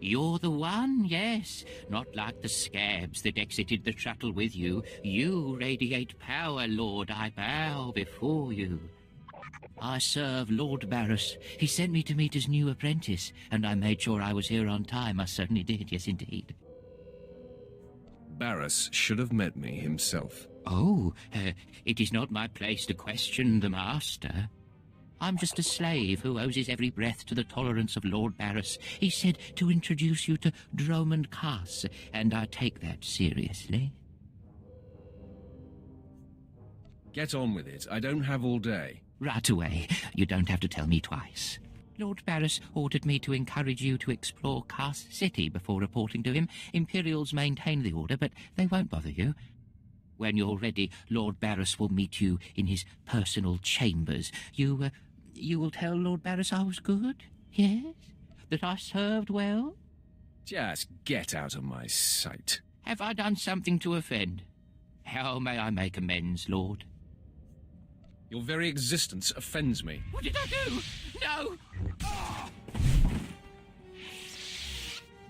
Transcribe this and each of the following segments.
You're the one, yes. Not like the scabs that exited the shuttle with you. You radiate power, Lord. I bow before you. I serve Lord Baras. He sent me to meet his new apprentice, and I made sure I was here on time. I certainly did, yes indeed. Baras should have met me himself. Oh, it is not my place to question the master. I'm just a slave who owes his every breath to the tolerance of Lord Baras. He said to introduce you to Dromund Kaas, and I take that seriously. Get on with it. I don't have all day. Right away. You don't have to tell me twice. Lord Baras ordered me to encourage you to explore Kaas City before reporting to him. Imperials maintain the order, but they won't bother you. When you're ready, Lord Baras will meet you in his personal chambers. You will tell Lord Baras I was good? Yes? That I served well? Just get out of my sight. Have I done something to offend? How may I make amends, Lord? Your very existence offends me. What did I do? No! Oh!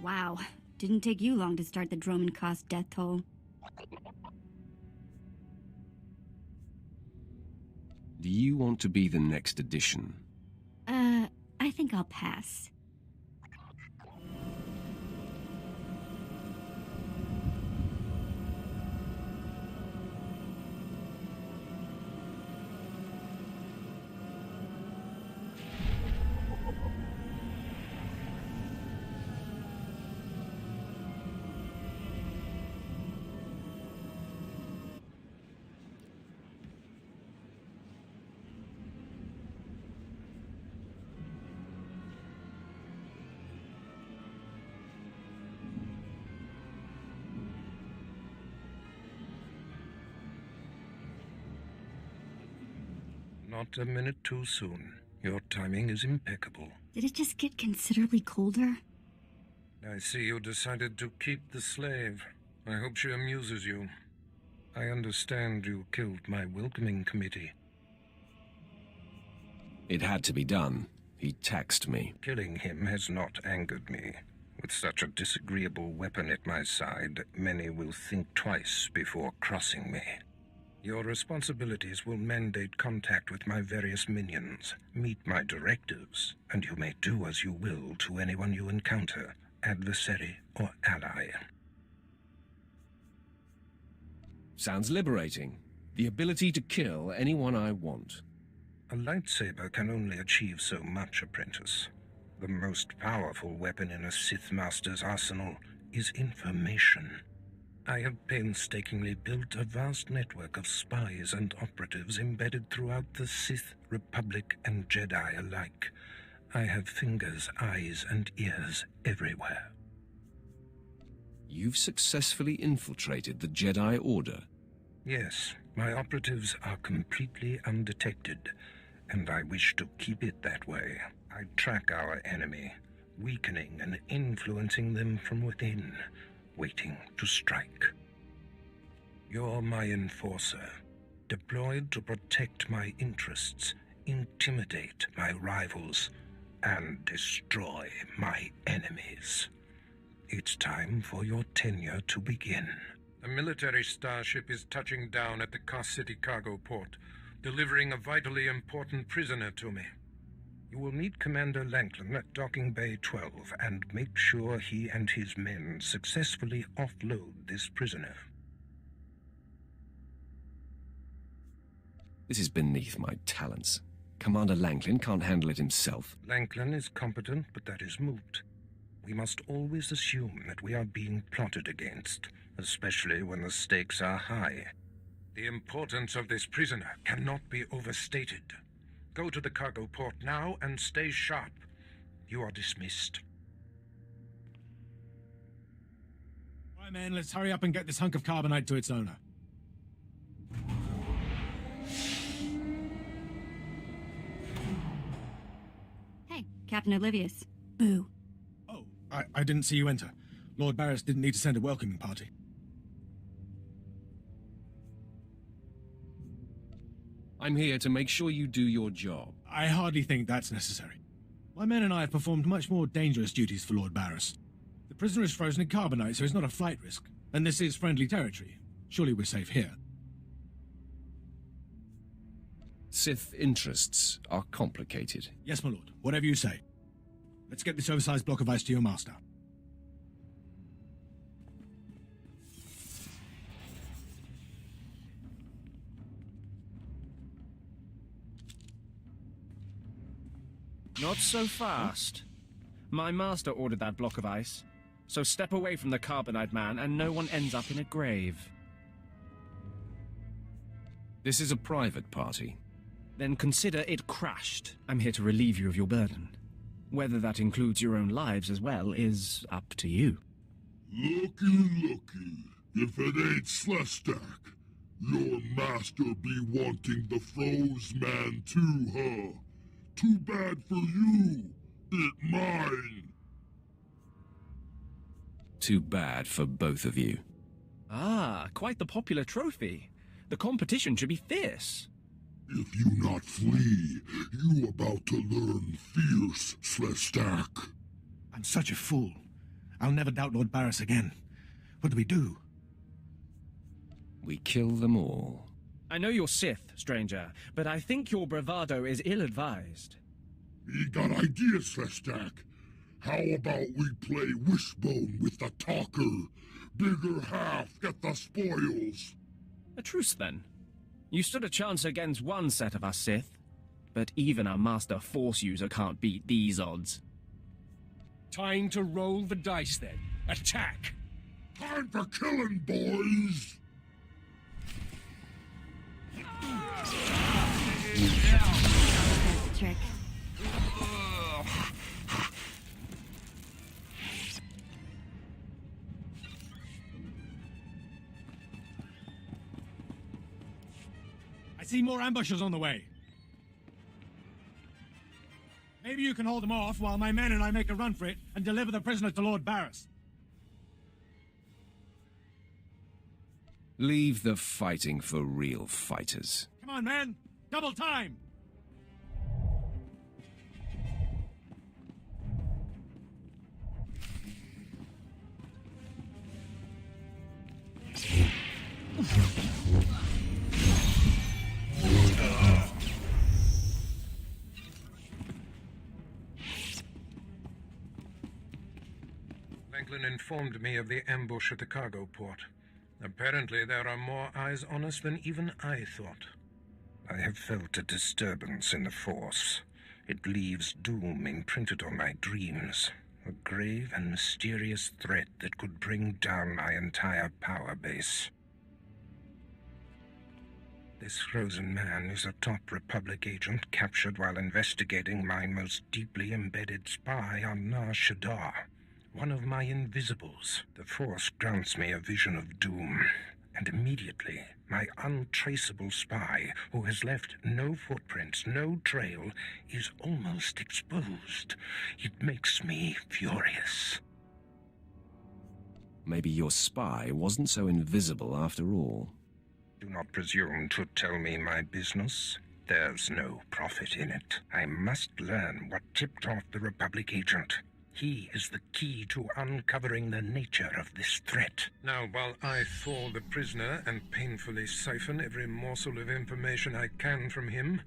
Wow. Didn't take you long to start the Dromund Kaas death toll. Do you want to be the next edition? I think I'll pass. Not a minute too soon. Your timing is impeccable. Did it just get considerably colder? I see you decided to keep the slave. I hope she amuses you. I understand you killed my welcoming committee. It had to be done. He taxed me. Killing him has not angered me. With such a disagreeable weapon at my side, many will think twice before crossing me. Your responsibilities will mandate contact with my various minions, meet my directives, and you may do as you will to anyone you encounter, adversary or ally. Sounds liberating. The ability to kill anyone I want. A lightsaber can only achieve so much, apprentice. The most powerful weapon in a Sith Master's arsenal is information. I have painstakingly built a vast network of spies and operatives embedded throughout the Sith, Republic, and Jedi alike. I have fingers, eyes, and ears everywhere. You've successfully infiltrated the Jedi Order. Yes, my operatives are completely undetected, and I wish to keep it that way. I track our enemy, weakening and influencing them from within, waiting to strike. You're my enforcer, deployed to protect my interests, intimidate my rivals, and destroy my enemies. It's time for your tenure to begin. A military starship is touching down at the Kaas City cargo port, delivering a vitally important prisoner to me. You will meet Commander Lanklin at Docking Bay 12 and make sure he and his men successfully offload this prisoner. This is beneath my talents. Commander Lanklin can't handle it himself. Lanklin is competent, but that is moot. We must always assume that we are being plotted against, especially when the stakes are high. The importance of this prisoner cannot be overstated. Go to the cargo port now and stay sharp. You are dismissed. All right, man, let's hurry up and get this hunk of carbonite to its owner. Hey, Captain Oblivious. Boo. Oh, I didn't see you enter. Lord Baras didn't need to send a welcoming party. I'm here to make sure you do your job. I hardly think that's necessary. My men and I have performed much more dangerous duties for Lord Baras. prisoner is frozen in carbonite, so it's not a flight risk. And this is friendly territory. Surely we're safe here. Sith interests are complicated. Yes, my lord. Whatever you say. Let's get this oversized block of ice to your master. Not so fast. My master ordered that block of ice, so step away from the carbonite man and no one ends up in a grave. This is a private party. Then consider it crashed. I'm here to relieve you of your burden. Whether that includes your own lives as well is up to you. Looky. If it ain't Slestak, your master be wanting the froze man too, huh? Too bad for you. It mine. Too bad for both of you. Ah, quite the popular trophy. The competition should be fierce. If you not flee, you about to learn fierce, Slestak. I'm such a fool. I'll never doubt Lord Baras again. What do we do? We kill them all. I know you're Sith, stranger, but I think your bravado is ill-advised. He got ideas, Slestak. How about we play wishbone with the talker? Bigger half get the spoils. A truce, then. You stood a chance against one set of us Sith, but even a master Force user can't beat these odds. Time to roll the dice, then. Attack! Time for killing, boys! That's the trick. I see more ambushers on the way. Maybe you can hold them off while my men and I make a run for it and deliver the prisoner to Lord Baras. Leave the fighting for real fighters. Come on, men! Double time! Franklin informed me of the ambush at the cargo port. Apparently there are more eyes on us than even I thought. I have felt a disturbance in the Force. It leaves doom imprinted on my dreams. A grave and mysterious threat that could bring down my entire power base. This frozen man is a top Republic agent captured while investigating my most deeply embedded spy on Nar Shaddaa. One of my invisibles. The Force grants me a vision of doom, and immediately my untraceable spy, who has left no footprints, no trail, is almost exposed. It makes me furious. Maybe your spy wasn't so invisible after all. Do not presume to tell me my business. There's no profit in it. I must learn what tipped off the Republic agent. He is the key to uncovering the nature of this threat. Now, while I thaw the prisoner and painfully siphon every morsel of information I can from him,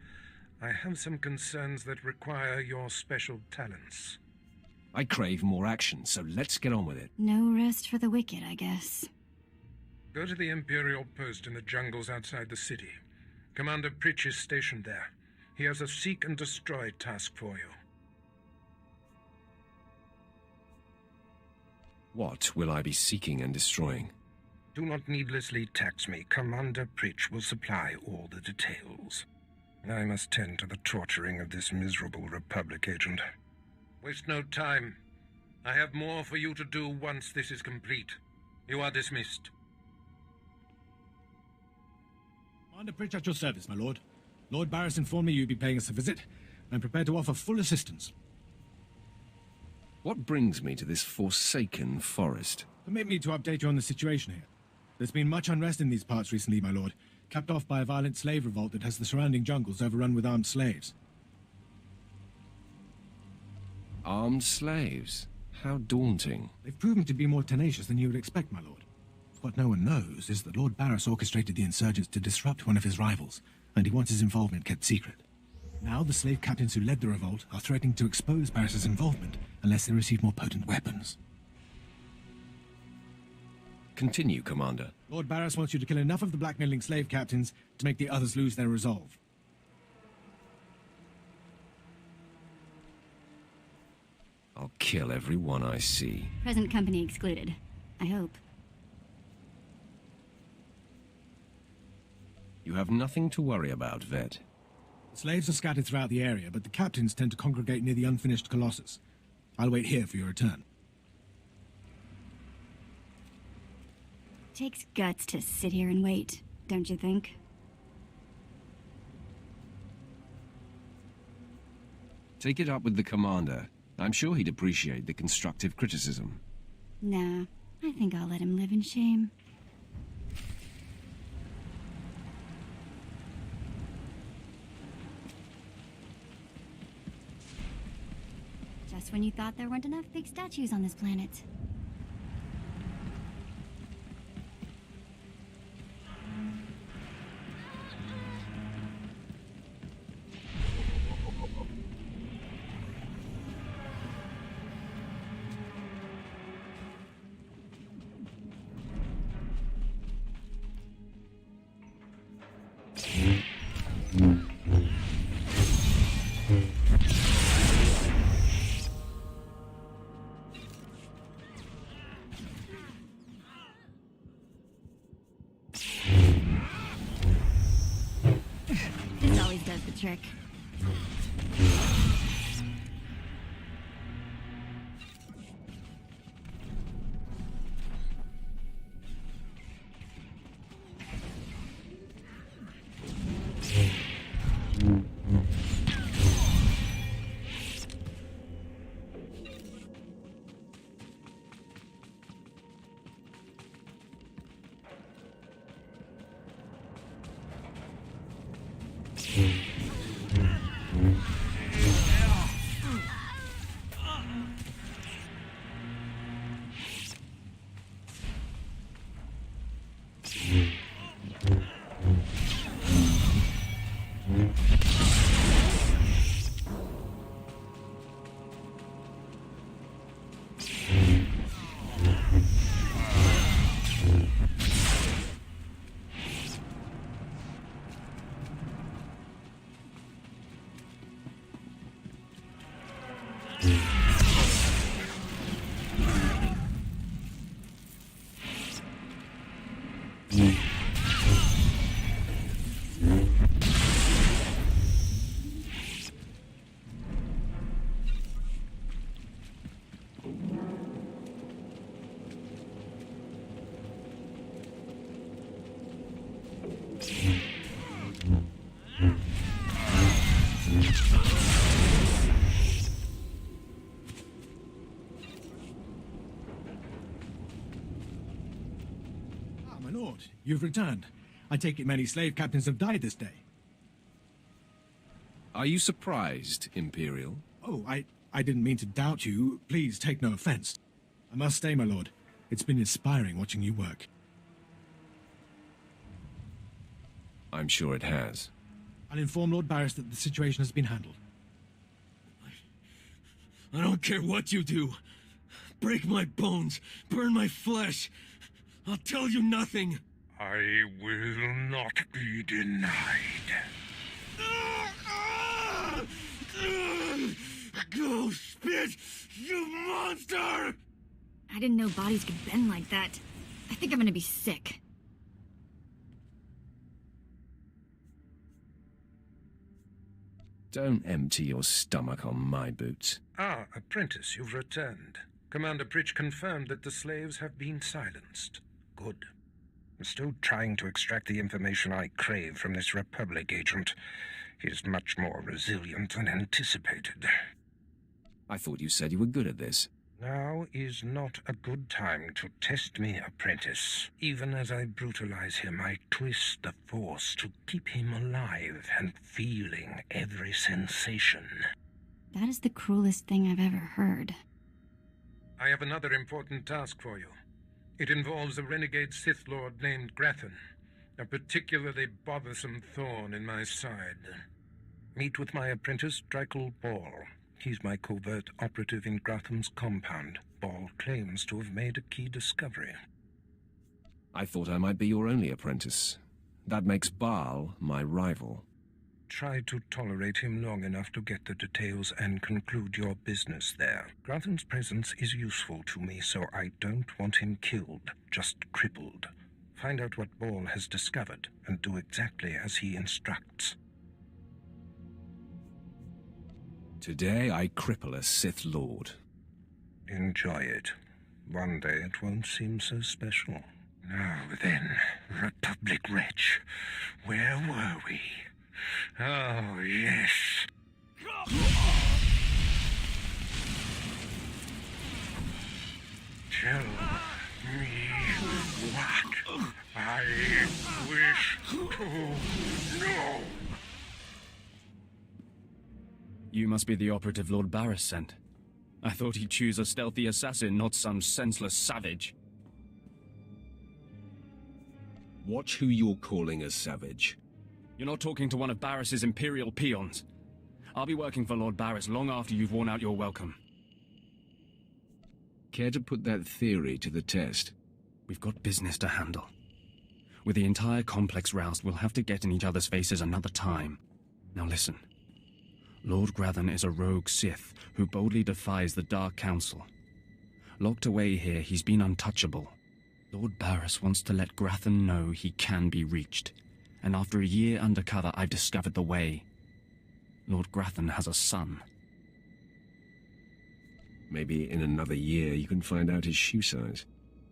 I have some concerns that require your special talents. I crave more action, so let's get on with it. No rest for the wicked, I guess. Go to the Imperial post in the jungles outside the city. Commander Pritch is stationed there. He has a seek and destroy task for you. What will I be seeking and destroying? Do not needlessly tax me. Commander Pritch will supply all the details. I must tend to the torturing of this miserable Republic agent. Waste no time. I have more for you to do once this is complete. You are dismissed. Commander Pritch at your service, my lord. Lord Baras informed me you'd be paying us a visit. I'm prepared to offer full assistance. What brings me to this forsaken forest? Permit me to update you on the situation here. There's been much unrest in these parts recently, my lord, capped off by a violent slave revolt that has the surrounding jungles overrun with armed slaves. Armed slaves? How daunting. They've proven to be more tenacious than you would expect, my lord. What no one knows is that Lord Baras orchestrated the insurgents to disrupt one of his rivals, and he wants his involvement kept secret. Now the slave captains who led the revolt are threatening to expose Baras's involvement unless they receive more potent weapons. Continue, Commander. Lord Baras wants you to kill enough of the blackmailing slave captains to make the others lose their resolve. I'll kill every one I see. Present company excluded. I hope. You have nothing to worry about, Vet. The slaves are scattered throughout the area, but the captains tend to congregate near the unfinished Colossus. I'll wait here for your return. Takes guts to sit here and wait, don't you think? Take it up with the Commander. I'm sure he'd appreciate the constructive criticism. Nah, I think I'll let him live in shame. Just when you thought there weren't enough big statues on this planet. This always does the trick. My lord, you've returned. I take it many slave captains have died this day. Are you surprised, Imperial? Oh, I didn't mean to doubt you. Please take no offense. I must stay, my lord. It's been inspiring watching you work. I'm sure it has. I'll inform Lord Baras that the situation has been handled. I don't care what you do. Break my bones, burn my flesh. I'll tell you nothing. I will not be denied. Go spit, you monster! I didn't know bodies could bend like that. I think I'm gonna be sick. Don't empty your stomach on my boots. Ah, apprentice, you've returned. Commander Pritch confirmed that the slaves have been silenced. Good. I'm still trying to extract the information I crave from this Republic agent. He's much more resilient than anticipated. I thought you said you were good at this. Now is not a good time to test me, apprentice. Even as I brutalize him, I twist the Force to keep him alive and feeling every sensation. That is the cruelest thing I've ever heard. I have another important task for you. It involves a renegade Sith Lord named Grathan, a particularly bothersome thorn in my side. Meet with my apprentice, Drykel Ball. He's my covert operative in Grathan's compound. Ball claims to have made a key discovery. I thought I might be your only apprentice. That makes Baal my rival. Try to tolerate him long enough to get the details and conclude your business there. Grathan's presence is useful to me, so I don't want him killed, just crippled. Find out what Ball has discovered, and do exactly as he instructs. Today I cripple a Sith Lord. Enjoy it. One day it won't seem so special. Now then, Republic Wretch, where were we? Oh, yes. Tell me what I wish to know. You must be the operative Lord Baras sent. I thought he'd choose a stealthy assassin, not some senseless savage. Watch who you're calling a savage. You're not talking to one of Baras's Imperial peons. I'll be working for Lord Baras long after you've worn out your welcome. Care to put that theory to the test? We've got business to handle. With the entire complex roused, we'll have to get in each other's faces another time. Now listen. Lord Grathan is a rogue Sith who boldly defies the Dark Council. Locked away here, he's been untouchable. Lord Baras wants to let Grathan know he can be reached. And after a year undercover, I've discovered the way. Lord Grathan has a son. Maybe in another year you can find out his shoe size.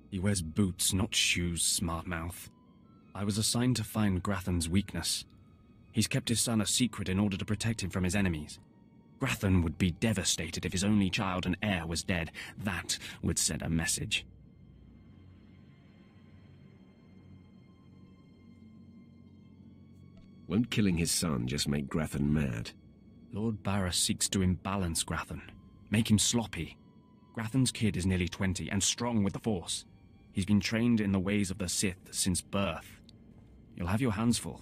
He wears boots, not shoes, smart mouth. I was assigned to find Grathan's weakness. He's kept his son a secret in order to protect him from his enemies. Grathan would be devastated if his only child and heir was dead. That would send a message. Won't killing his son just make Grathan mad? Lord Baras seeks to imbalance Grathan, make him sloppy. Grathan's kid is nearly 20 and strong with the Force. He's been trained in the ways of the Sith since birth. You'll have your hands full.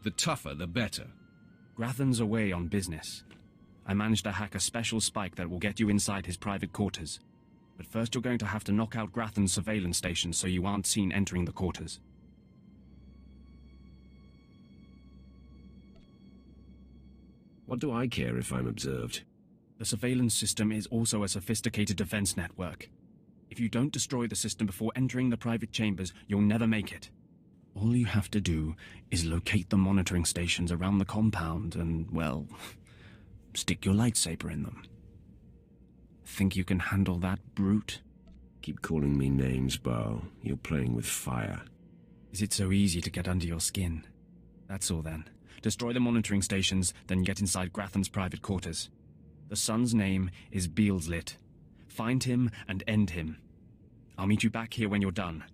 The tougher, the better. Grathan's away on business. I managed to hack a special spike that will get you inside his private quarters. But first you're going to have to knock out Grathan's surveillance station so you aren't seen entering the quarters. What do I care if I'm observed? The surveillance system is also a sophisticated defense network. If you don't destroy the system before entering the private chambers, you'll never make it. All you have to do is locate the monitoring stations around the compound and, well, stick your lightsaber in them. Think you can handle that, brute? Keep calling me names, Baal. You're playing with fire. Is it so easy to get under your skin? That's all then. Destroy the monitoring stations, then get inside Grathan's private quarters. The son's name is Beelslit. Find him and end him. I'll meet you back here when you're done.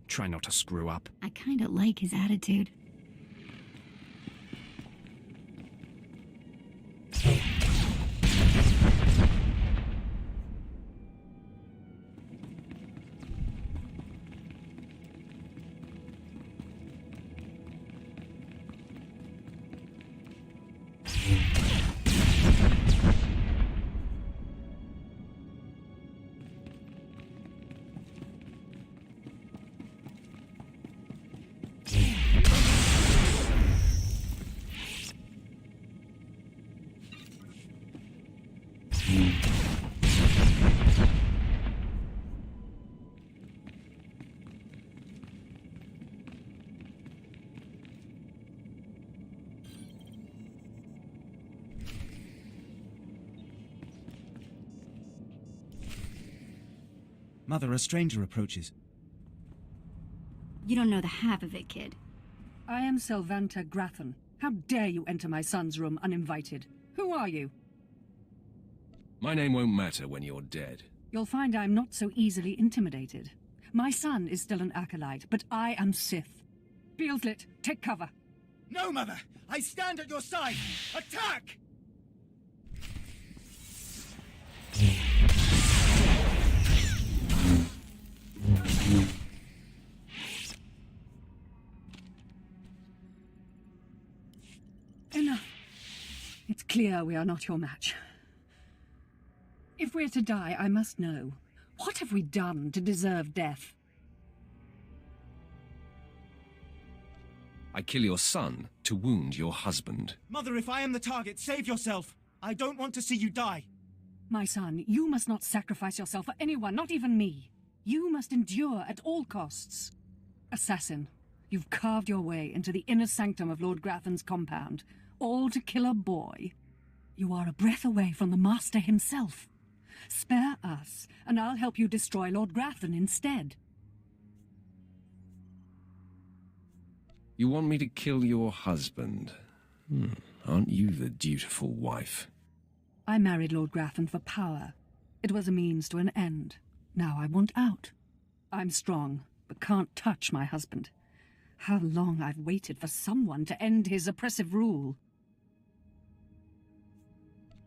Try not to screw up. I kinda like his attitude. Mother, a stranger approaches. You don't know the half of it, kid. I am Selvanta Grathan. How dare you enter my son's room uninvited? Who are you? My name won't matter when you're dead. You'll find I'm not so easily intimidated. My son is still an acolyte, but I am Sith. Beelslit, take cover. No, Mother! I stand at your side! Attack! It's clear we are not your match. If we're to die, I must know. What have we done to deserve death? I kill your son to wound your husband. Mother, if I am the target, save yourself. I don't want to see you die. My son, you must not sacrifice yourself for anyone, not even me. You must endure at all costs. Assassin, you've carved your way into the inner sanctum of Lord Grathan's compound, all to kill a boy. You are a breath away from the Master himself. Spare us, and I'll help you destroy Lord Grathan instead. You want me to kill your husband? Aren't you the dutiful wife? I married Lord Grathan for power. It was a means to an end. Now I want out. I'm strong, but can't touch my husband. How long I've waited for someone to end his oppressive rule.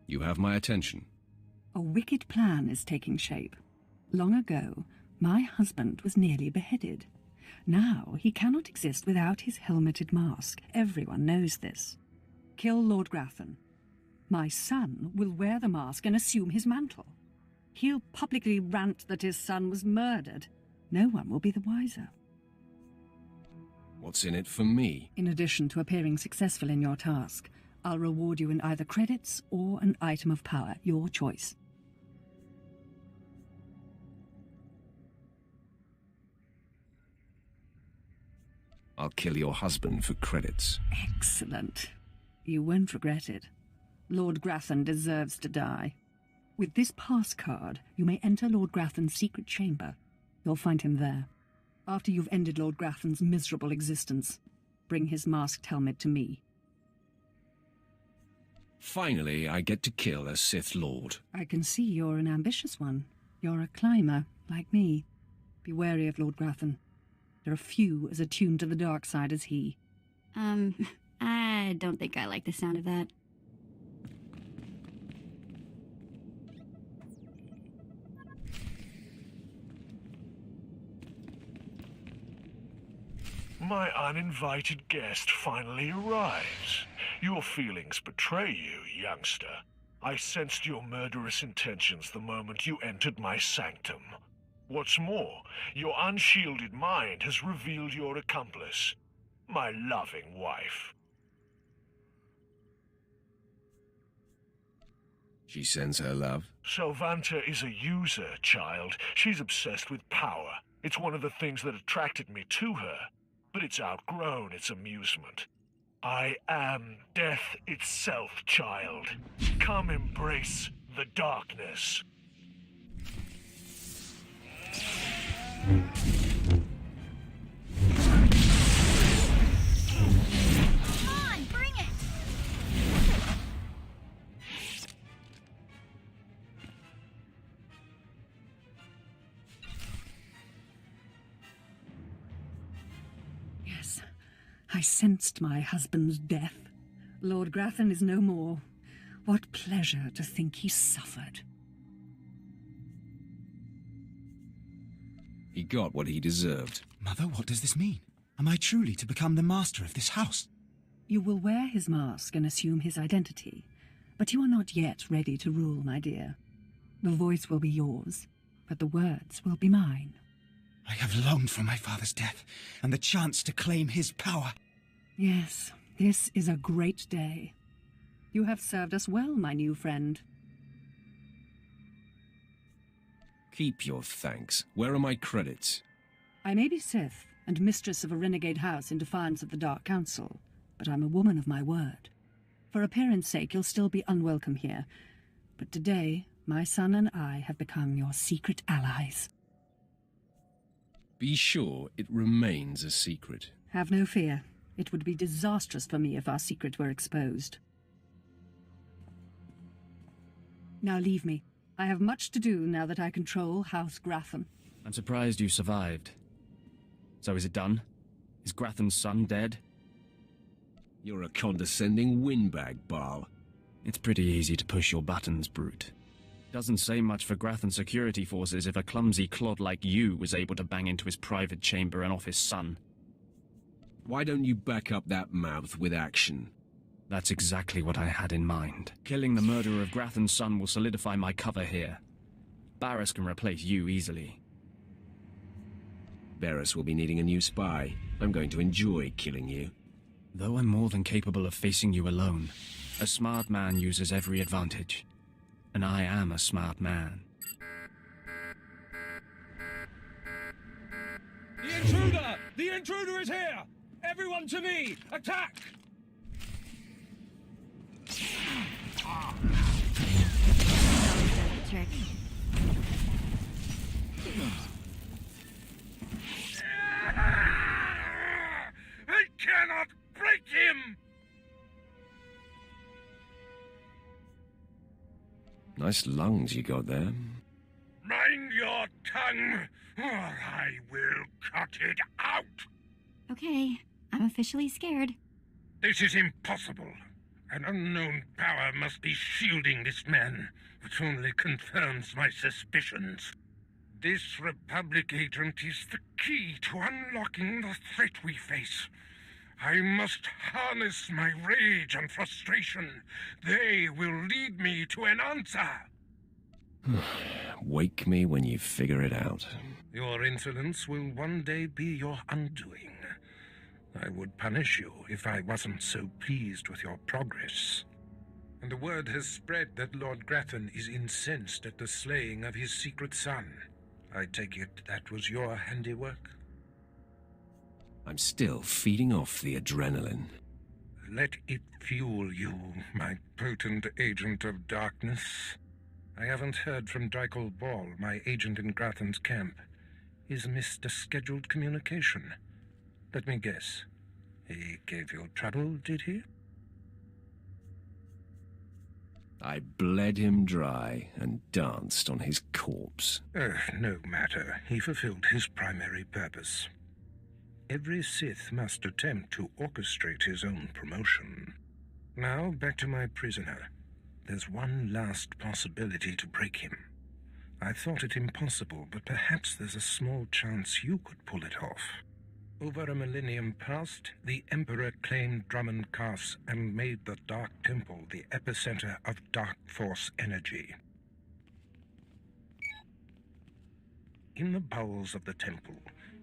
You have my attention. A wicked plan is taking shape. Long ago, my husband was nearly beheaded. Now he cannot exist without his helmeted mask. Everyone knows this. Kill Lord Grathan. My son will wear the mask and assume his mantle. He'll publicly rant that his son was murdered. No one will be the wiser. What's in it for me? In addition to appearing successful in your task, I'll reward you in either credits or an item of power, your choice. I'll kill your husband for credits. Excellent. You won't regret it. Lord Grathan deserves to die. With this pass card, you may enter Lord Grathan's secret chamber. You'll find him there. After you've ended Lord Grathan's miserable existence, bring his masked helmet to me. Finally, I get to kill a Sith Lord. I can see you're an ambitious one. You're a climber, like me. Be wary of Lord Grathan. There are few as attuned to the dark side as he. I don't think I like the sound of that. My uninvited guest finally arrives. Your feelings betray you, youngster. I sensed your murderous intentions the moment you entered my sanctum. What's more, your unshielded mind has revealed your accomplice, my loving wife. She sends her love? Selvanta is a user, child. She's obsessed with power. It's one of the things that attracted me to her, but it's outgrown its amusement. I am death itself, child. Come embrace the darkness. Come on, bring it! Yes, I sensed my husband's death. Lord Grathan is no more. What pleasure to think he suffered. He got what he deserved. Mother, what does this mean? Am I truly to become the master of this house? You will wear his mask and assume his identity, but you are not yet ready to rule, my dear. The voice will be yours, but the words will be mine. I have longed for my father's death, and the chance to claim his power. Yes, this is a great day. You have served us well, my new friend. Keep your thanks. Where are my credits? I may be Sith, and mistress of a renegade house in defiance of the Dark Council, but I'm a woman of my word. For appearance sake, you'll still be unwelcome here, but today, my son and I have become your secret allies. Be sure it remains a secret. Have no fear. It would be disastrous for me if our secret were exposed. Now leave me. I have much to do now that I control House Grathan. I'm surprised you survived. So is it done? Is Grathan's son dead? You're a condescending windbag, Baal. It's pretty easy to push your buttons, brute. Doesn't say much for Grathan's security forces if a clumsy clod like you was able to bang into his private chamber and off his son. Why don't you back up that mouth with action? That's exactly what I had in mind. Killing the murderer of Grathan's son will solidify my cover here. Baras can replace you easily. Baras will be needing a new spy. I'm going to enjoy killing you. Though I'm more than capable of facing you alone, a smart man uses every advantage. And I am a smart man. The intruder! The intruder is here! Everyone to me! Attack! Trick. I cannot break him! Nice lungs you got there. Mind your tongue, or I will cut it out! Okay, I'm officially scared. This is impossible. An unknown power must be shielding this man, which only confirms my suspicions. This Republic agent is the key to unlocking the threat we face. I must harness my rage and frustration. They will lead me to an answer. Wake me when you figure it out. Your insolence will one day be your undoing. I would punish you if I wasn't so pleased with your progress. And the word has spread that Lord Grathan is incensed at the slaying of his secret son. I take it that was your handiwork? I'm still feeding off the adrenaline. Let it fuel you, my potent agent of darkness. I haven't heard from Drykel Ball, my agent in Grathan's camp. He's missed a scheduled communication. Let me guess. He gave you trouble, did he? I bled him dry and danced on his corpse. No matter. He fulfilled his primary purpose. Every Sith must attempt to orchestrate his own promotion. Now, back to my prisoner. There's one last possibility to break him. I thought it impossible, but perhaps there's a small chance you could pull it off. Over a millennium past, the Emperor claimed Dromund Kaas and made the Dark Temple the epicenter of Dark Force energy. In the bowels of the temple,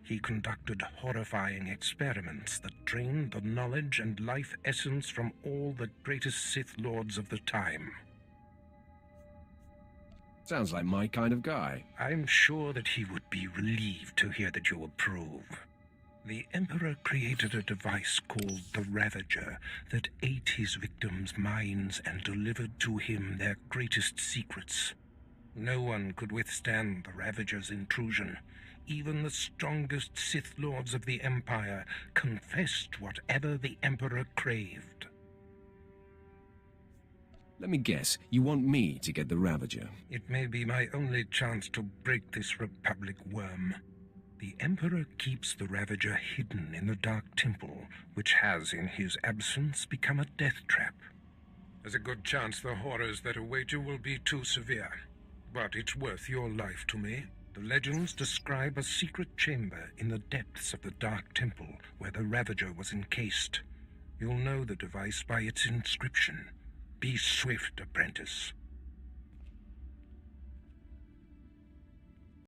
he conducted horrifying experiments that drained the knowledge and life essence from all the greatest Sith Lords of the time. Sounds like my kind of guy. I'm sure that he would be relieved to hear that you approve. The Emperor created a device called the Ravager that ate his victims' minds and delivered to him their greatest secrets. No one could withstand the Ravager's intrusion. Even the strongest Sith Lords of the Empire confessed whatever the Emperor craved. Let me guess, you want me to get the Ravager? It may be my only chance to break this Republic worm. The Emperor keeps the Ravager hidden in the Dark Temple, which has, in his absence, become a death trap. There's a good chance the horrors that await you will be too severe, but it's worth your life to me. The legends describe a secret chamber in the depths of the Dark Temple where the Ravager was encased. You'll know the device by its inscription. Be swift, apprentice.